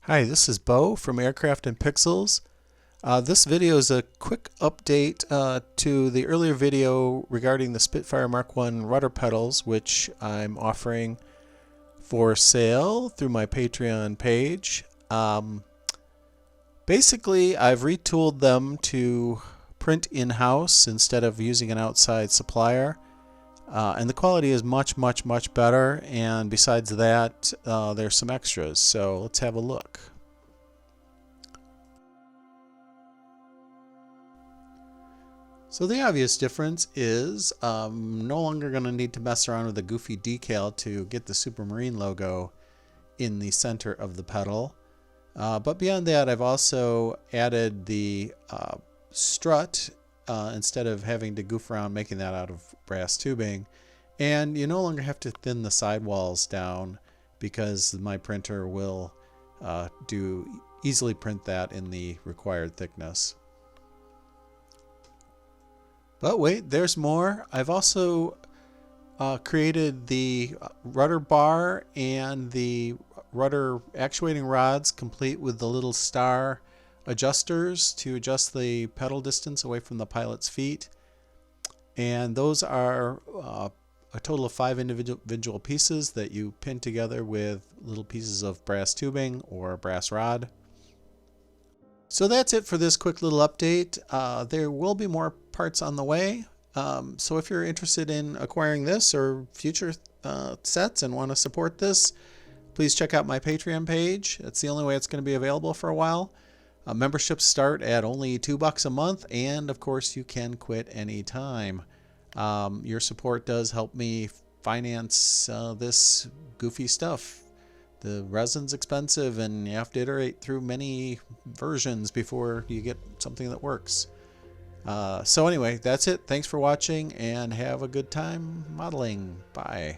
Hi, this is Bo from Aircraft and Pixels. This video is a quick update to the earlier video regarding the Spitfire Mark I rudder pedals, which I'm offering for sale through my Patreon page. Basically, I've retooled them to print in-house instead of using an outside supplier. And the quality is much better, and besides that, there's some extras, so let's have a look. So the obvious difference is no longer going to need to mess around with a goofy decal to get the Supermarine logo in the center of the pedal. But beyond that, I've also added the strut instead of having to goof around making that out of brass tubing. And you no longer have to thin the sidewalls down because my printer will easily print that in the required thickness. But wait, there's more. I've also created the rudder bar and the rudder actuating rods complete with the little star adjusters to adjust the pedal distance away from the pilot's feet. And those are a total of 5 individual pieces that you pin together with little pieces of brass tubing or brass rod. So that's it for this quick little update. There will be more parts on the way. So if you're interested in acquiring this or future sets and want to support this, please check out my Patreon page. That's the only way it's going to be available for a while. Memberships start at only $2 a month, and of course you can quit anytime. Your support does help me finance this goofy stuff. The resin's expensive and you have to iterate through many versions before you get something that works. So anyway, that's it. Thanks for watching and have a good time modeling. Bye.